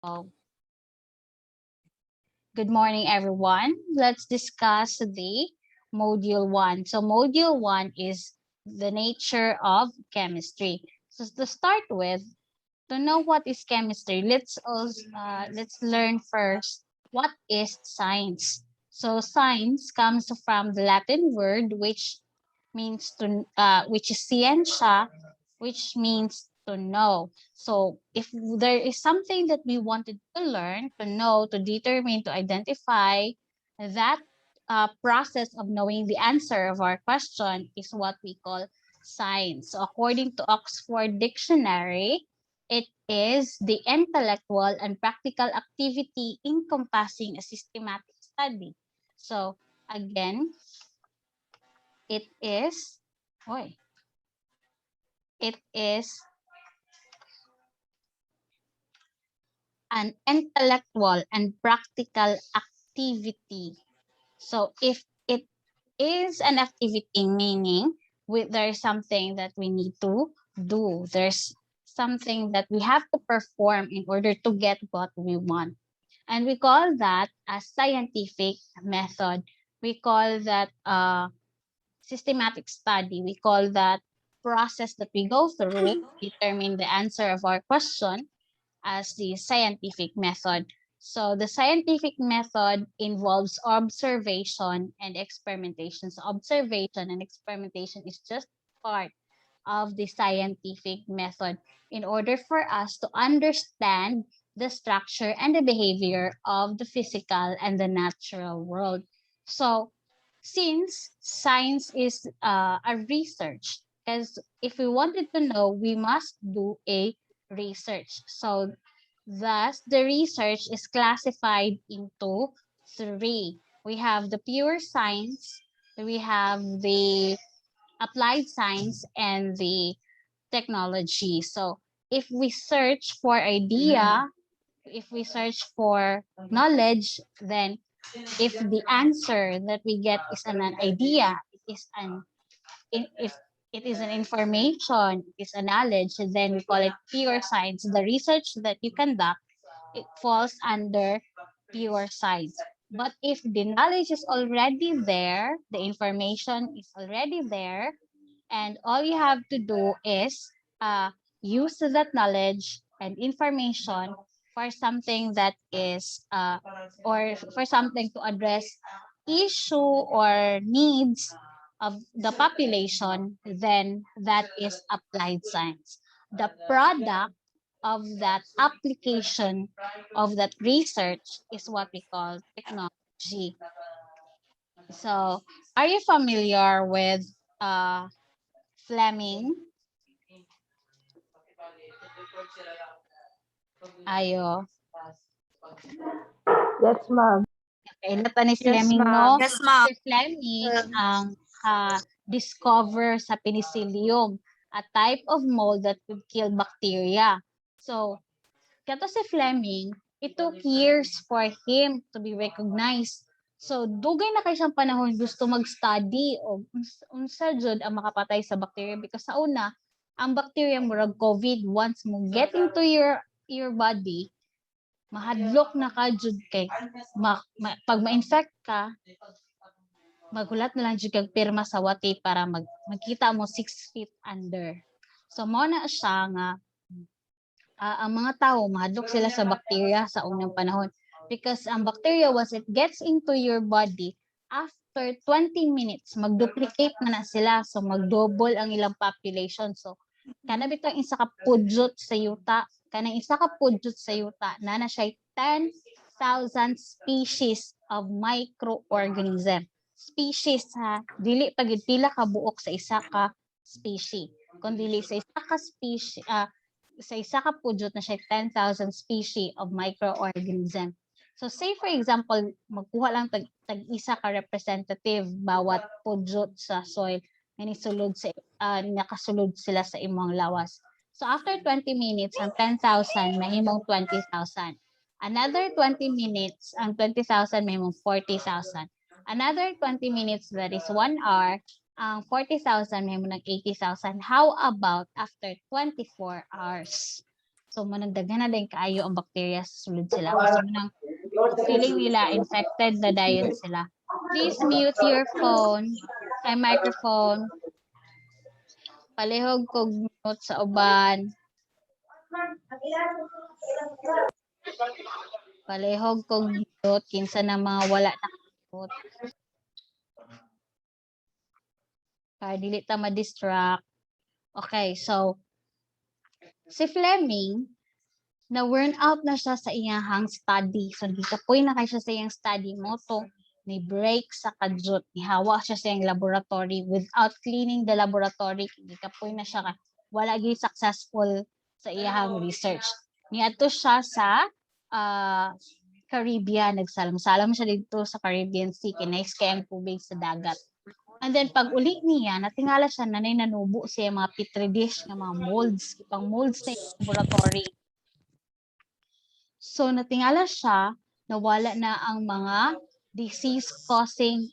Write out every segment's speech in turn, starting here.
Oh, good morning, everyone. Let's discuss the Module 1. So Module 1 is the nature of chemistry. So to start with, to know what is chemistry, let's learn first what is science. So science comes from the Latin word which is scientia, which means to know. So if there is something that we wanted to learn, to know, to determine, to identify, that process of knowing the answer of our question is what we call science. So according to Oxford Dictionary, it is the intellectual and practical activity encompassing a systematic study. So again, it is, oy, it is an intellectual and practical activity. So if it is an activity, meaning there's something that we need to do. There's something that we have to perform in order to get what we want. And we call that a scientific method. We call that systematic study. We call that process that we go through to determine the answer of our question as the scientific method. So the scientific method involves observation and experimentation. So observation and experimentation is just part of the scientific method in order for us to understand the structure and the behavior of the physical and the natural world. So since science is a research, because if we wanted to know, we must do a research. So thus, the research is classified into three. We have the pure science, we have the applied science, and the technology. So if we search for idea, if we search for knowledge, then if the answer that we get is an idea, if it is an information, it is a knowledge, then we call it pure science. The research that you conduct, it falls under pure science. But if the knowledge is already there, the information is already there, and all you have to do is use that knowledge and information for something that is or for something to address issue or needs of the population, then that is applied science. The product of that application of that research is what we call technology. So are you familiar with Fleming? Ayo. Yes, ma'am. Kailan pa ni Yes, Fleming, ma'am. no? Yes, ma'am. Si Fleming ang discover sa penicillium, a type of mold that could kill bacteria. So, kato si Fleming, it took years for him to be recognized. So, dugay na kay siyang panahon gusto mag-study o unsa jud ang makapatay sa bacteria because sa una, ang bacteria murag COVID, once mo get into your body, mahadlok na ka jud kay pag ma-infect ka, maghulat na lang jud kag pirma sa wati para magkita mo 6 feet under. So mo na siya nga ang mga tao mahadlok sila sa bacteria sa unang panahon because ang bacteria once it gets into your body after 20 minutes mag-duplicate na sila, so mag-double ang ilang population. So kana bitong isa ka pudyot sa yuta, kanang isa ka pudyot sa yuta na siya 10,000 species of microorganism. Species ha, dili pagid pila ka buok sa isa ka species, kundi sa isa ka species sa isa ka pudyot na siya 10,000 species of microorganism. So say for example, magkuha lang tag-isa ka representative bawat pudyot sa soil nga nisulod sa nakasulod sila sa imong lawas. So after 20 minutes, ang 10,000 mahimong 20,000. Another 20 minutes, ang 20,000 mahimong 40,000. Another 20 minutes, that is 1 hour, ang 40,000 may mo ng 80,000. How about after 24 hours? So managdagan na din kaayo ang bacteria sa sulod sila. Kasi manang feeling nila infected na dayon sila. Please mute your phone, ay microphone. Palihog kog mute sa uban. Palihog kog mute kinsa na mga wala na mute. Kaya dili ta ma-distract. Okay, so si Fleming na worn out na siya sa iyahang study. So gikapoy na kay siya sa iyang study mo to ni break sa kadyot, ni hawa siya sa iyang laboratory without cleaning the laboratory. Gikapoy na siya wala gyud successful sa iyahang research. Niadto siya sa Caribbean, nagsalam-salam siya dito sa Caribbean Sea, kinais kay ang tubig sa dagat. And then pag uli niya, natingala siya nanay nanubo siya mga petri dish nga mga molds, ipang molds na yung laboratory. So natingala siya na wala na ang mga disease-causing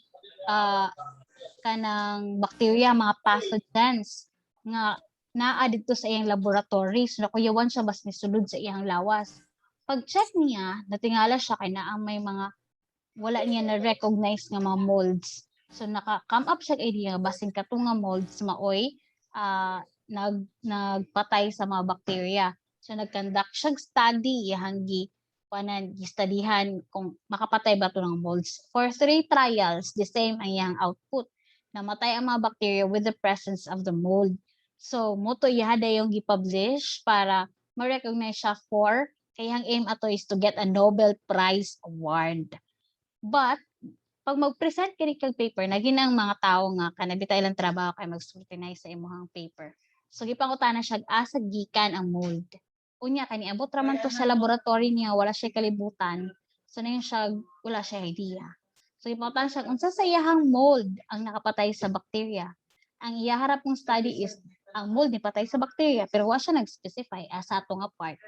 kanang bacteria, mga pathogens nga naa dito sa iyang laboratory. So nakuyawan siya bas nisulod sa iyang lawas. Pag-check niya, natingala siya kay naa may mga wala niya na-recognize nga mga molds. So naka-come up siya idea basin kato nga molds maoy nagpatay sa mga bacteria. So nag-conduct siya study iyang gistudihan kung makapatay ba to ng molds. For 3 trials, the same ang iyang output. Namatay ang mga bacteria with the presence of the mold. So moto ihada yung gipublish para ma-recognize siya for kayang aim ato is to get a Nobel Prize Award. But pag mag-present kini kag paper, naginang mga tao nga kanabita ilang trabaho kay mag-scrutinize sa imong paper. So gipangutana siya asa gikan ang mold. Unya kani abot ra man to sa laboratory niya, wala siya kalibutan. So na siya wala siya idea. So gipangutana siya unsa sa iyahang mold ang nakapatay sa bacteria. Ang iya harap ng study is ang mold ni patay sa bacteria pero wa siya nag-specify asa ato nga part.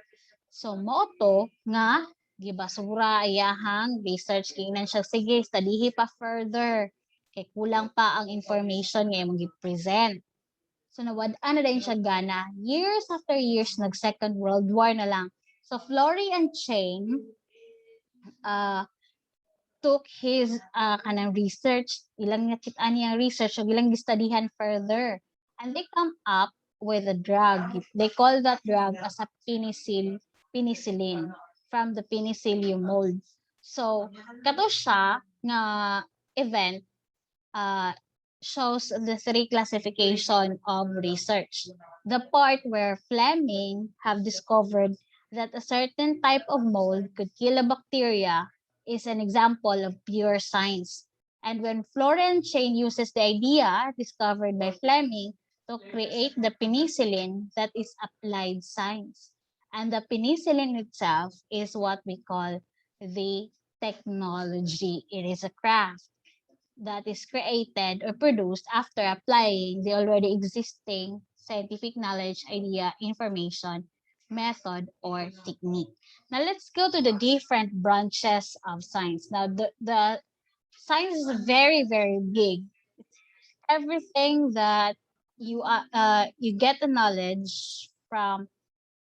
So mao to nga gibasura iyahang research kingnan siya sige studihi pa further kay kulang pa ang information nga imong gi-present. So nawad-an na din siya gana. Years after years nag Second World War na lang. So Florey and Chain took his kanang research, ilang nakitaan niyang research, so ilang gistudihan further. And they come up with a drug. They call that drug as a penicillin from the penicillium mold. So, kato siya nga event shows the 3 classification of research. The part where Fleming have discovered that a certain type of mold could kill a bacteria is an example of pure science. And when Florence Chain uses the idea discovered by Fleming to create the penicillin, that is applied science. And the penicillin itself is what we call the technology. It is a craft that is created or produced after applying the already existing scientific knowledge, idea, information, method, or technique. Now let's go to the different branches of science. Now the science is very, very big. Everything that you get the knowledge from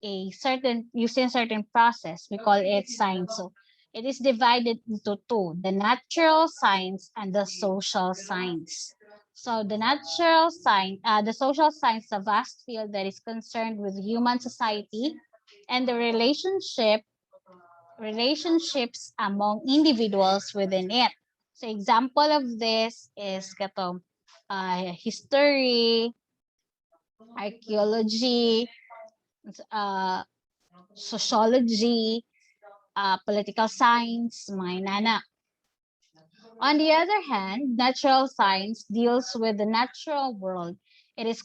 using a certain process, we call it science. So it is divided into 2, the natural science and the social science. So the social science is a vast field that is concerned with human society and the relationships among individuals within it. So example of this is history, archaeology, sociology, political science, mga inana. On the other hand, natural science deals with the natural world. It is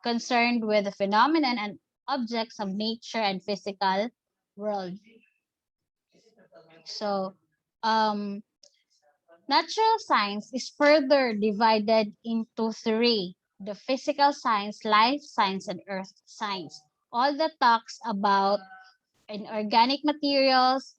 concerned with the phenomenon and objects of nature and physical world. So, natural science is further divided into 3: the physical science, life science, and earth science. All that talks about inorganic materials,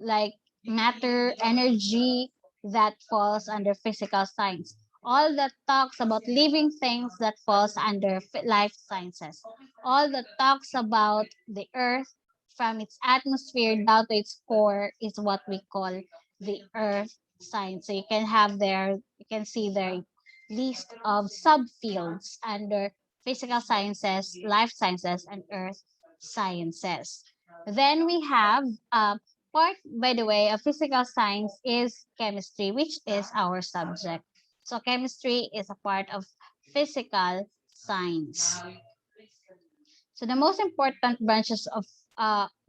like matter, energy, that falls under physical science. all that talks about living things that falls under life sciences, all that talks about the earth from its atmosphere down to its core is what we call the earth science. So you can see their list of subfields under physical sciences, life sciences, and earth sciences. Then we have part, by the way, of physical science is chemistry, which is our subject. So chemistry is a part of physical science. So the most important branches of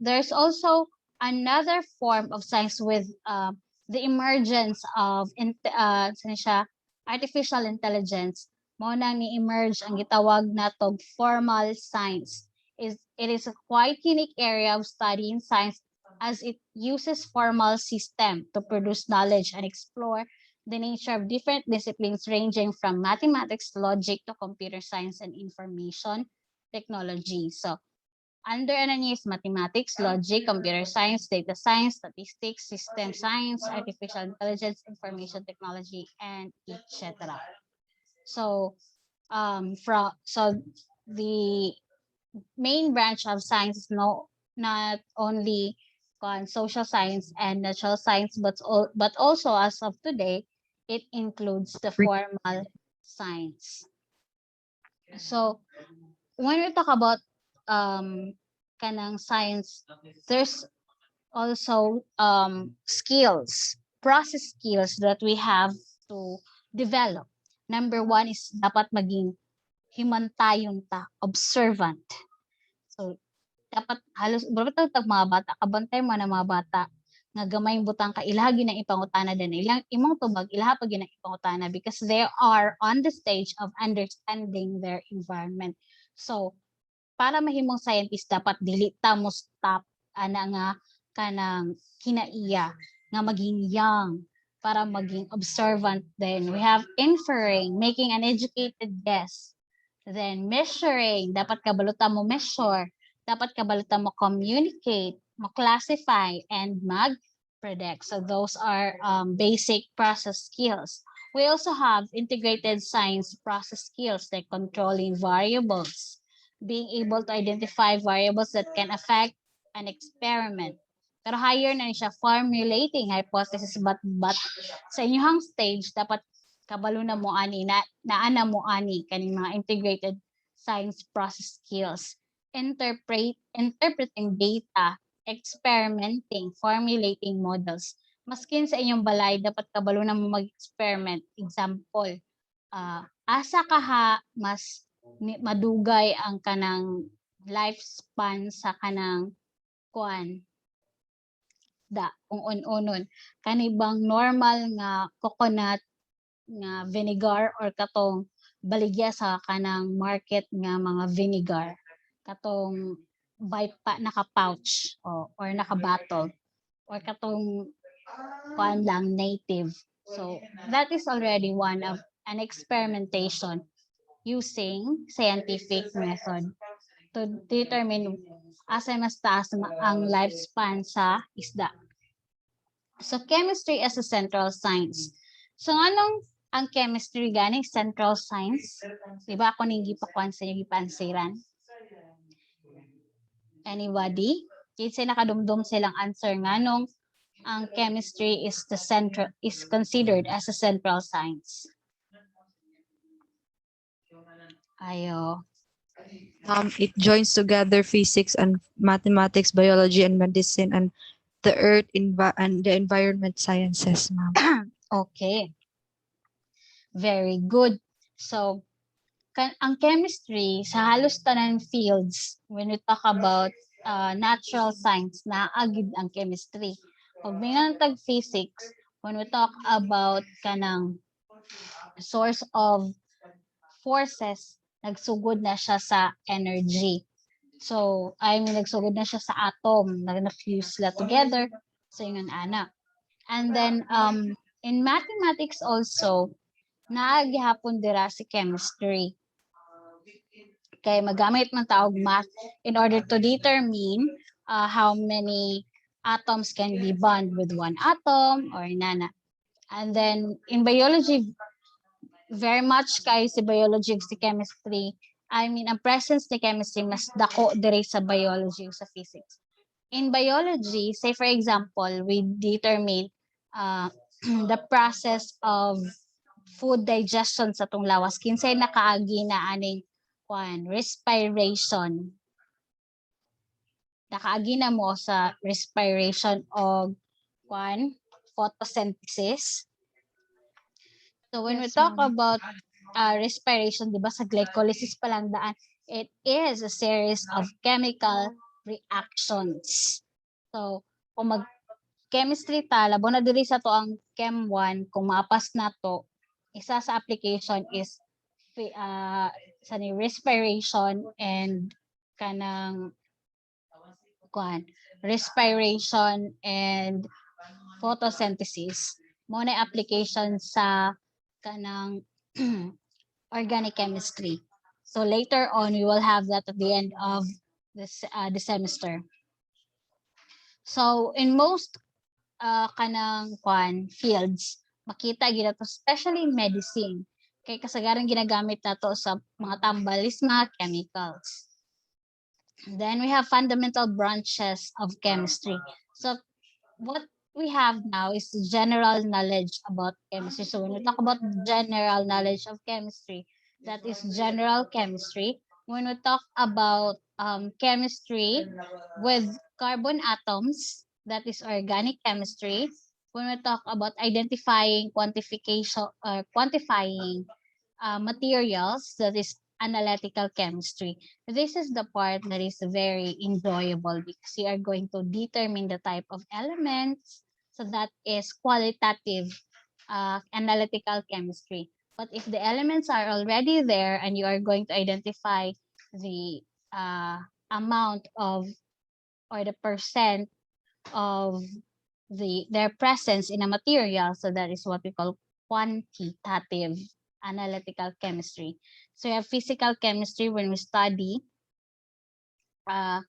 there's also another form of science with the emergence of saan siya, artificial intelligence. Mao nang ni-emerge ang gitawag natog formal science. It is a quite unique area of study in science as it uses formal system to produce knowledge and explore the nature of different disciplines ranging from mathematics, logic to computer science and information technology. So, under ano niya is mathematics, logic, computer science, data science, statistics, system science, artificial intelligence, information technology, and etc. So, the main branch of science is not only on social science and natural science, but also as of today, it includes the formal science. So, when we talk about kanang science, there's also skills, process skills that we have to develop. Number one is dapat maging himantayon ta, observant. So, dapat halos dapat tag mga bata, kabantay mo na mga bata nga gamay butang ka ilahagi na ipangutana din ilang imong tubag ilaha pag yun ang ipangutana because they are on the stage of understanding their environment. So, para mahimong scientist dapat dili ta mo stop ana nga kanang kinaiya nga maging young para maging observant. Then we have inferring, making an educated guess. Then measuring, dapat kabalutan mo measure, dapat kabalutan mo communicate, mo classify, and mag-predict. So those are basic process skills. We also have integrated science process skills like controlling variables, being able to identify variables that can affect an experiment. Pero higher na siya formulating hypothesis but sa inyong stage dapat kabalo na mo ani naana mo ani kaning mga integrated science process skills. Interpreting data, experimenting, formulating models. Maskin sa inyong balay dapat kabalo na mo mag-experiment. Example, asa kaha mas madugay ang kanang lifespan sa kanang kuan kung unon kanibang normal nga coconut nga vinegar or katong baligya sa kanang market nga mga vinegar katong naka-pouch or naka-bottle or katong kuan lang native. So that is already one of an experimentation using scientific method to determine asa mas taas ang lifespan sa isda. So chemistry as a central science. So anong ang chemistry ganing central science? Diba ako ning gipakuan sa inyo gipansiran? Anybody? Kasi nakadumdum silang answer nganong ang chemistry is considered as a central science. Ayo. It joins together physics and mathematics, biology and medicine, and the earth and the environment sciences, ma'am. Okay. Very good. So, ang chemistry sa halos tanan fields, when we talk about natural science, naagid ang chemistry. Pag may tag physics, when we talk about kanang source of forces, nagsugod na siya sa energy. So, nagsugod na siya sa atom, na-fuse sila together. So, yun ana. And then, in mathematics also, naagihapon dira si chemistry. Kay magamit man taog math in order to determine how many atoms can be bond with one atom or nana. And then, in biology, very much kayo si biology ug si chemistry. I mean, ang presence ni chemistry mas dako diri sa biology ug sa physics. In biology, say for example, we determine the process of food digestion sa tong lawas. Kinsay nakaagi na aning respiration. Nakaagi na mo sa respiration o photosynthesis. So when we Yes, talk ma'am. about respiration, di ba sa glycolysis pa lang daan, it is a series of chemical reactions. So kung mag chemistry ta, labo na diri sa to ang Chem 1, kung maapas na to, isa sa application is sa ni respiration and kanang kuan respiration and photosynthesis mo na application sa kanang organic chemistry. So later on we will have that at the end of the semester. So in most kanang fields makita gid to, especially in medicine kay kasagaran ginagamit nato sa mga tambalis mga chemicals. Then we have fundamental branches of chemistry. So what we have now is general knowledge about chemistry. So when we talk about general knowledge of chemistry, that is general chemistry. When we talk about chemistry with carbon atoms, that is organic chemistry. When we talk about identifying quantification or quantifying materials, that is analytical chemistry. This is the part that is very enjoyable because you are going to determine the type of elements. So that is qualitative analytical chemistry. But if the elements are already there and you are going to identify the amount of or the percent of their presence in a material, so that is what we call quantitative analytical chemistry. So you have physical chemistry when we study uh,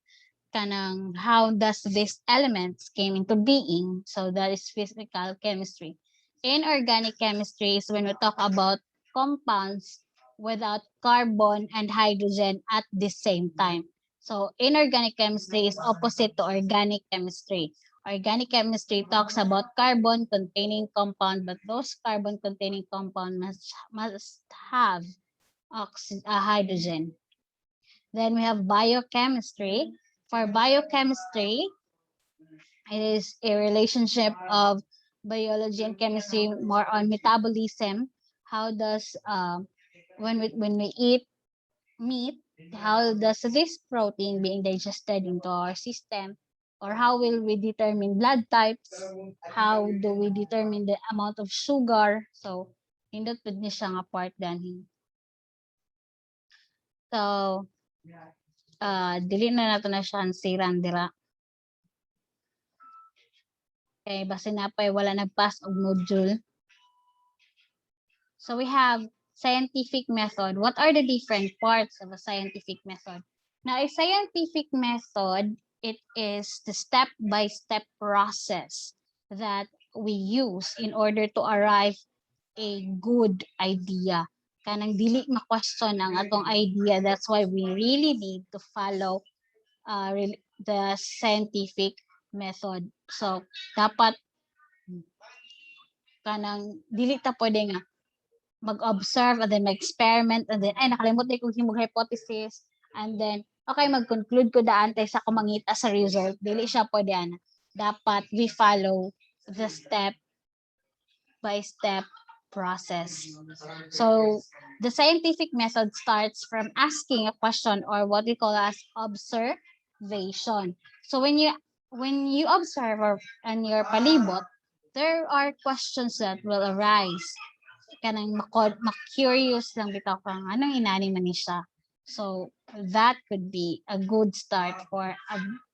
kanang how does these elements came into being. So that is physical chemistry. Inorganic chemistry is when we talk about compounds without carbon and hydrogen at the same time. So inorganic chemistry is opposite to organic chemistry. Organic chemistry talks about carbon containing compound, but those carbon containing compound must have hydrogen. Then we have biochemistry. For biochemistry, it is a relationship of biology and chemistry more on metabolism. How does when we eat meat, how does this protein being digested into our system? Or how will we determine blood types? How do we determine the amount of sugar? So, hindot pud ni siya nga part dan. So, dili na nato na siya siran dira. Kay basin na pa'y wala nag-pass og module. So we have scientific method. What are the different parts of a scientific method? Now, a scientific method, it is the step-by-step process that we use in order to arrive a good idea. Kanang dili ma-question ang atong idea. That's why we really need to follow the scientific method. So, dapat kanang dili ta pwede nga mag-observe and then mag-experiment and then ay nakalimot na kung himong hypothesis and then okay mag-conclude ko daan tay sa kumangita sa result, dili siya pwede ana. Dapat we follow the step by step process. So the scientific method starts from asking a question or what we call as observation. So when you observe or on your palibot, there are questions that will arise kanang ma-curious lang bitaw kang anong inani man ni siya. So that could be a good start for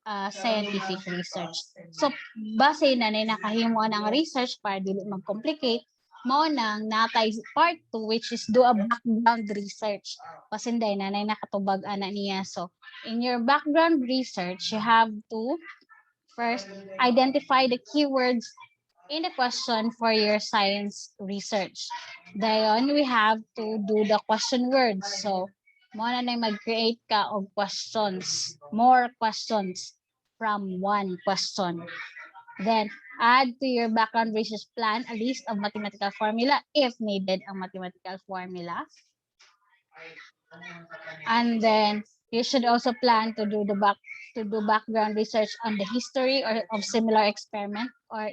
a scientific research. So base na ni nakahimo ang research para dili mag-complicate, mao nang natay part 2 which is do a background research. Pasinday nanay nakatubag ana niya. So in your background research, you have to first identify the keywords in a question for your science research. Dayon, we have to do the question words. So, mo na mag-create ka of questions, more questions from one question. Then, add to your background research plan a list of mathematical formula if needed ang mathematical formula. And then you should also plan to do background research on the history or of similar experiment or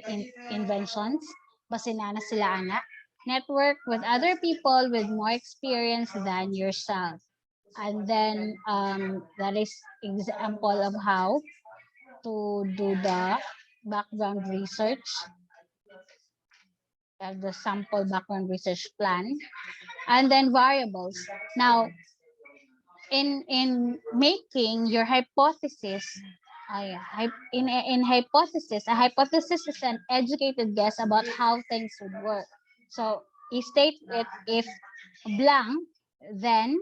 inventions. Basin na sila ana. Network with other people with more experience than yourself. And then that is example of how to do the background research. The sample background research plan. And then variables. Now, in making your hypothesis, in hypothesis, a hypothesis is an educated guess about how things would work. So you state it if blank, then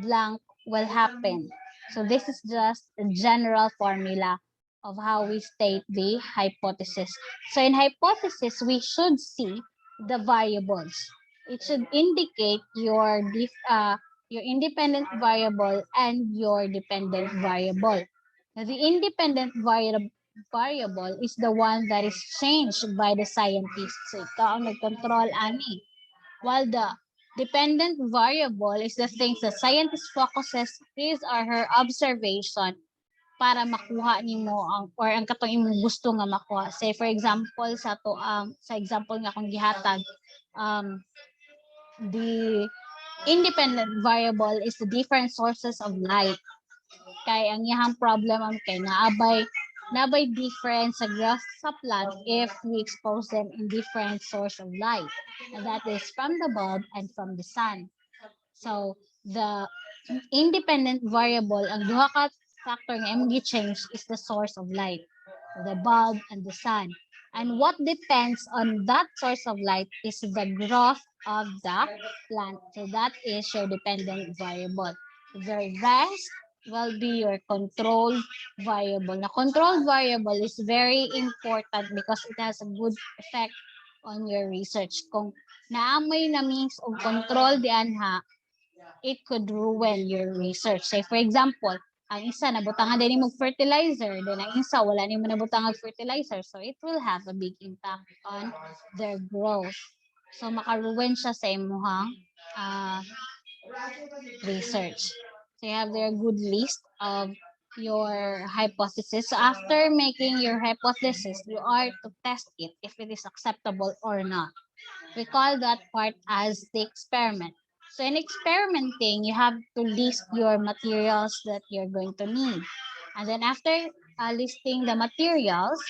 blank will happen. So this is just a general formula of how we state the hypothesis. So in hypothesis, we should see the variables. It should indicate your independent variable and your dependent variable. Now, the independent variable is the one that is changed by the scientist. So ikaw ang nag-control ani. While the dependent variable is the things the scientist focuses his or her observation para makuha nimo ang katong imong gusto nga makuha. Say for example sa example nga akong gihatag, the independent variable is the different sources of light. Kay ang iyang problem kay nabay different sa grass sa plant if we expose them in different source of light. And that is from the bulb and from the sun. So the independent variable, ang duha ka factor nga imong gi-change is the source of light, the bulb and the sun. And what depends on that source of light is the growth of the plant. So that is your dependent variable. The rest will be your controlled variable. Now, controlled variable is very important because it has a good effect on your research. Kung naamoy na means of control diyan ha, it could ruin your research. Say for example, ang isa nabutangan din mo fertilizer, then ang isa wala nimo nabutangan fertilizer, so it will have a big impact on their growth. So makaruin siya sa imuhang research. So you have there a good list of your hypothesis. So after making your hypothesis, you are to test it if it is acceptable or not. We call that part as the experiment. So in experimenting, you have to list your materials that you're going to need. And then after listing the materials,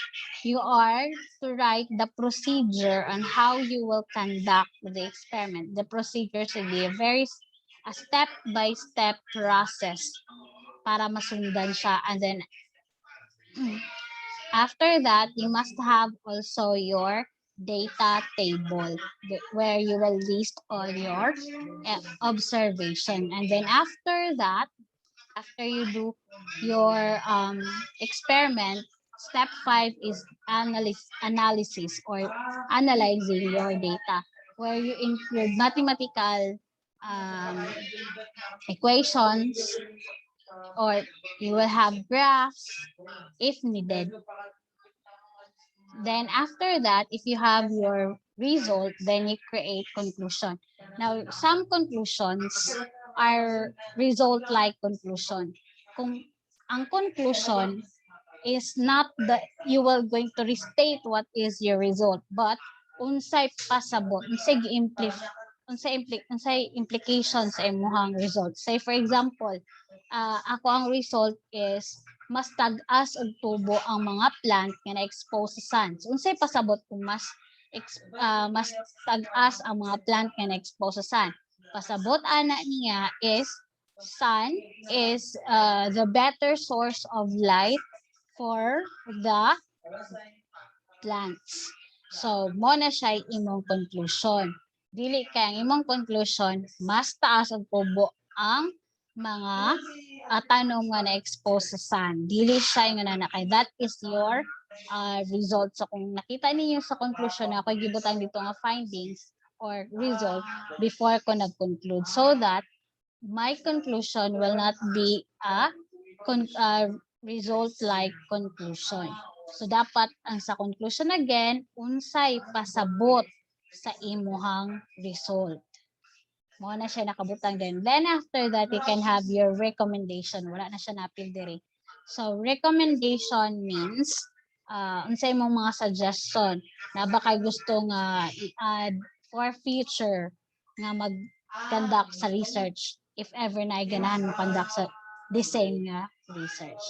you are to write the procedure on how you will conduct the experiment. The procedure should be a step-by-step process para masundan siya. And then after that, you must have also your data table where you will list all your observation. And then after that, after you do your experiment, step 5 is analysis or analyzing your data, where you include mathematical equations, or you will have graphs if needed. Then after that, if you have your result, then you create conclusion. Now, some conclusions are result-like conclusion. Kung ang conclusion is not that you will going to restate what is your result, but unsay pasabot, unsay implications sa imong result. Say for example, ako ang result is mas tag-as og tubo ang mga plant nga na-expose sa sun. So, unsay pasabot kung mas tag-as ang mga plant nga na-expose sa sun? Pasabot ana niya is sun is the better source of light for the plants. So, mo na siya imong conclusion. Dili kay ang imong conclusion, mas taas ang tubo ang mga tanom nga na-expose sa sun. Dili siya nga na kay that is your result. So kung nakita ninyo sa conclusion na ako'y gibutang dito nga findings or result before ko nag-conclude, so that my conclusion will not be a result like conclusion. So dapat ang sa conclusion again unsay pasabot sa imuhang result. Mo na siya nakabutang din. Then after that you can have your recommendation. Wala na siya napil diri. So recommendation means unsay mong mga suggestion na ba kay gusto nga i-add for future nga mag-conduct sa research if ever na ganahan mo conduct sa the same nga research.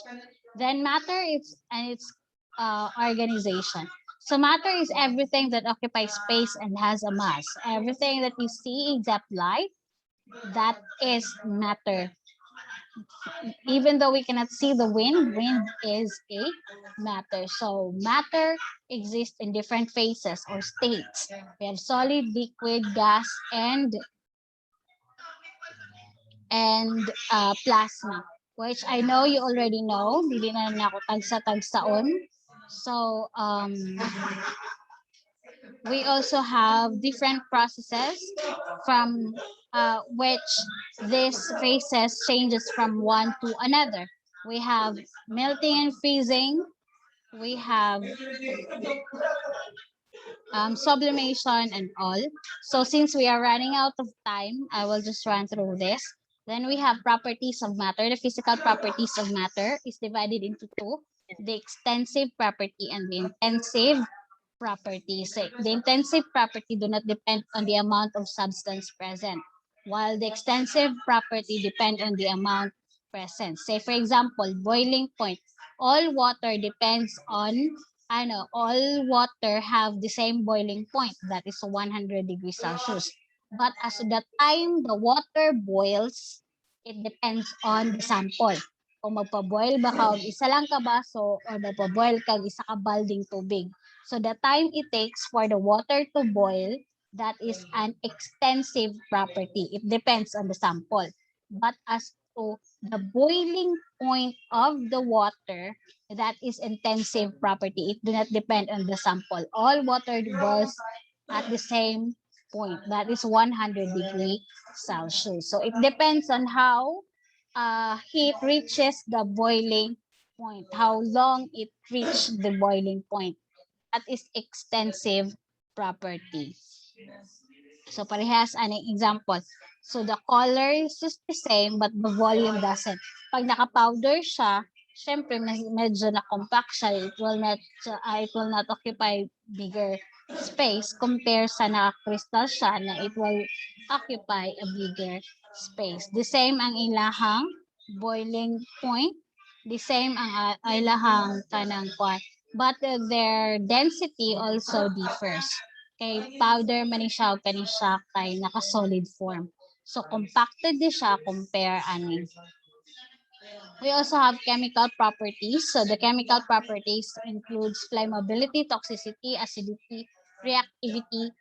Then matter is and its organization. So matter is everything that occupies space and has a mass. Everything that you see except light, that is matter. Even though we cannot see the wind is a matter. So matter exists in different phases or states. We have solid, liquid, gas, and plasma, which I know you already know. Dili na na ako tagsa-tagsaon. So we also have different processes from which this phases changes from one to another. We have melting and freezing. We have sublimation and all. So since we are running out of time, I will just run through this. Then we have properties of matter. The physical properties of matter is divided into two: the extensive property and the intensive properties. The intensive property do not depend on the amount of substance present, while the extensive property depend on the amount present. Say for example, boiling point. All water depends on all water have the same boiling point, that is 100 degrees Celsius. But as the time the water boils, it depends on the sample. Kung magpa-boil ba ka og isa lang ka baso or magpa-boil kag isa ka balding tubig. So the time it takes for the water to boil, that is an extensive property. It depends on the sample. But as to the boiling point of the water, that is intensive property. It do not depend on the sample. All water boils at the same point. That is 100 degree Celsius. So it depends on how heat reaches the boiling point, how long it reached the boiling point. That is extensive property. So parehas an example. So the color is just the same but the volume doesn't. Pag naka-powder siya, syempre medyo na-compact siya. It will not occupy bigger space compare sa naka-crystal siya na it will occupy a bigger space. The same ang ilahang boiling point. The same ang ilahang kanang kwan. But their density also differs. Kay powder man ni siya o kani siya kay naka-solid form. So compacted di siya compare ani. We also have chemical properties. So the chemical properties includes flammability, toxicity, acidity, reactivity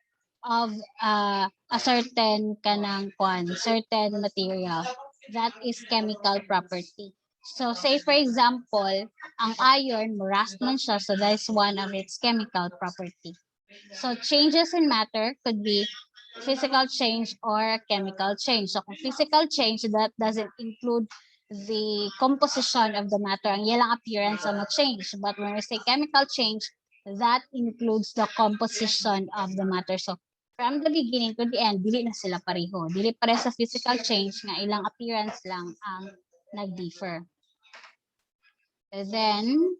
of a certain kanang kwan, certain material. That is chemical property. So say for example, ang iron, rust man siya, so that is one of its chemical property. So changes in matter could be physical change or chemical change. So kung physical change, that doesn't include the composition of the matter. Ang ilang appearance ang change. But when we say chemical change, that includes the composition of the matter. So from the beginning to the end, dili na sila pareho. Dili pare sa physical change nga ilang appearance lang ang nag-differ. Then,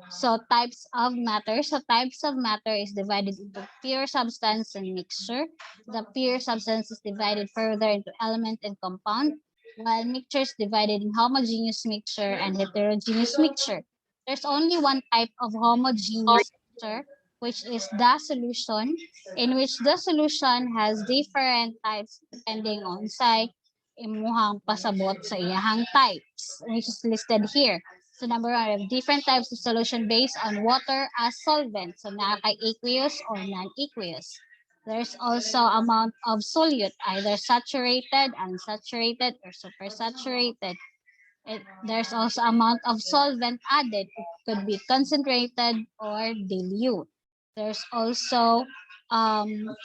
so types of matter. So types of matter is divided into pure substance and mixture. The pure substance is divided further into element and compound, while mixture is divided in homogeneous mixture and heterogeneous mixture. There's only one type of homogeneous mixture, which is the solution, in which the solution has different types depending on say imuhang pasabot sa iyahang types, which is listed here. So number one, we have different types of solution based on water as solvent. So aqueous or non-aqueous. There's also amount of solute, either saturated, unsaturated, or supersaturated. There's also amount of solvent added. It could be concentrated or dilute. There's also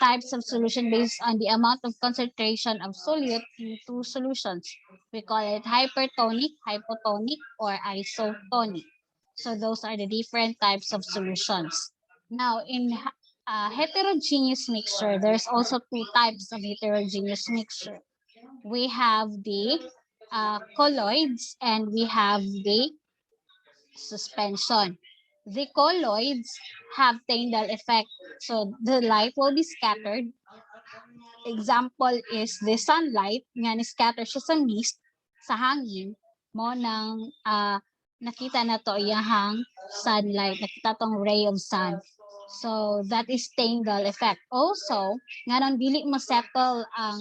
types of solution based on the amount of concentration of solute in two solutions. We call it hypertonic, hypotonic, or isotonic. So those are the different types of solutions. Now, in heterogeneous mixture, there's also two types of heterogeneous mixture. We have the colloids and we have the suspension. The colloids have Tyndall effect. So the light will be scattered. Example is the sunlight nga ni scatter siya sa mist sa hangin mo nang nakita na to iyahang sunlight, nakita tong ray of sun. So that is Tyndall effect. Also, nga nang dili mo settle ang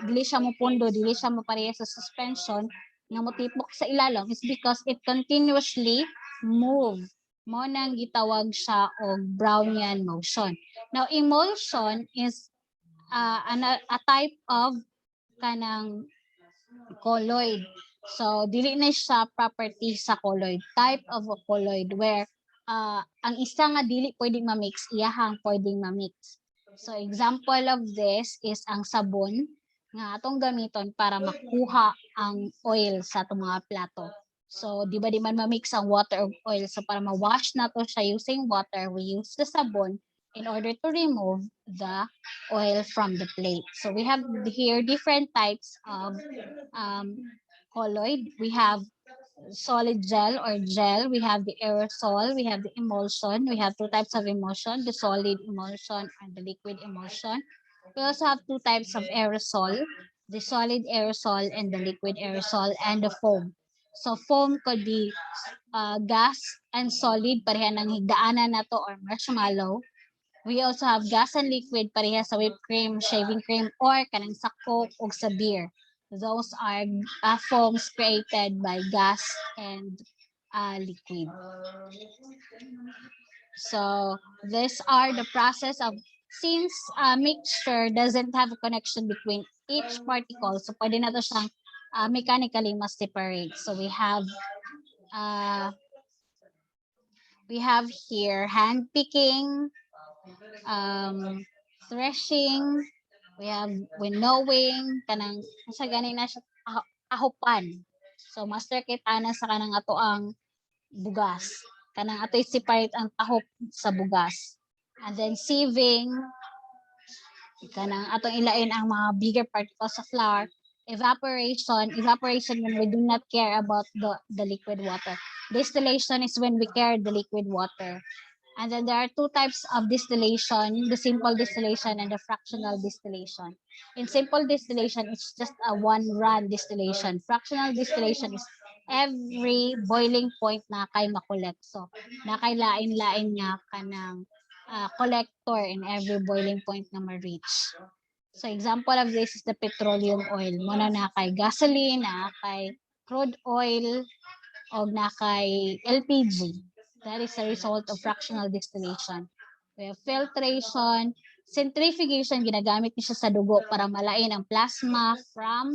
dili siya mo pundo, dili siya mo pareha sa suspension nga motipok sa ilalom is because it continuously move. Mo nang gitawag siya og Brownian motion. Now, emulsion is a type of kanang colloid. So, dili na siya property sa colloid. Type of a colloid where ang isa nga dili pwedeng ma-mix, iyahang pwedeng ma-mix. So, example of this is ang sabon nga atong gamiton para makuha ang oil sa atong mga plato. So, di ba di man ma-mix ang water of oil? So, para ma-wash na to siya using water, we use the sabon in order to remove the oil from the plate. So, we have here different types of colloid. We have solid gel or gel. We have the aerosol. We have the emulsion. We have two types of emulsion, the solid emulsion and the liquid emulsion. We also have two types of aerosol, the solid aerosol and the liquid aerosol and the foam. So foam could be gas and solid, pareha ng higdaanan na to or marshmallow. We also have gas and liquid, pareha sa whipped cream, shaving cream, or kanang sa Coke o sa beer. Those are foams created by gas and liquid. So these are the process of, since mixture doesn't have a connection between each particle, so pwede na to siyang mechanically mas separate. So we have here hand picking, threshing, we have winnowing, kanang sa ganin na siya ahupan. So master kit ana sa kanang ato ang bugas. Kanang ato separate ang tahop sa bugas. And then sieving, kanang atong ilain ang mga bigger particles sa flour. Evaporation when we do not care about the liquid water. Distillation is when we care the liquid water. And then there are two types of distillation, the simple distillation and the fractional distillation. In simple distillation, it's just a one-run distillation. Fractional distillation is every boiling point na kay makolekt. So, na kay lain-lain nga kanang collector in every boiling point na ma-reach. So, example of this is the petroleum oil. Muna na kay gasoline, na kay crude oil, o na kay LPG. That is a result of fractional distillation. We have filtration, centrifugation, ginagamit niya siya sa dugo para malain ang plasma from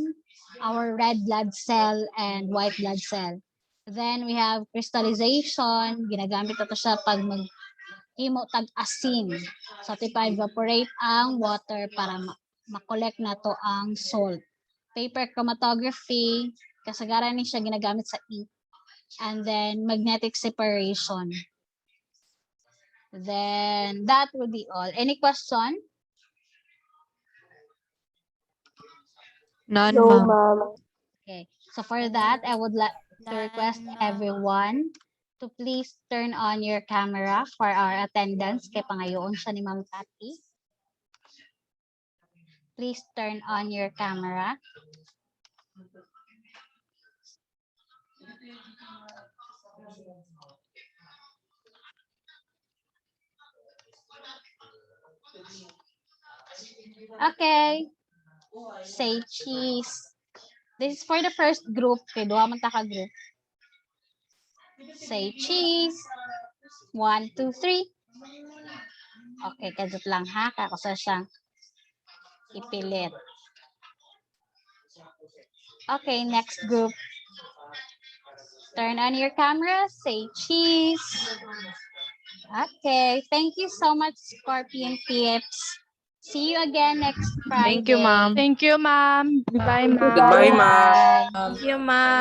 our red blood cell and white blood cell. Then we have crystallization, ginagamit ito siya pag maghimo tag asin. So, evaporate ang water para makolekt na to ang salt. Paper chromatography, kasagaran ni siya ginagamit sa ink. And then magnetic separation. Then that would be all. Any question? None, No, ma'am. ma'am. Okay. So for that, I would like to request everyone to please turn on your camera for our attendance. Kay pangayoon siya ni Ma'am Cathy. Please turn on your camera. Okay. Say cheese. This is for the first group. Kay duha man ta ka group. Say cheese. 1, 2, 3. Okay, kadot lang ha. Kakusa siyang ipilit. Okay, next group. Turn on your camera, say cheese. Okay, thank you so much, Scorpion Tips. See you again next Thank you, Friday. ma'am. Thank you, ma'am. Goodbye, Goodbye, ma'am. ma'am. Bye. Thank you, ma'am.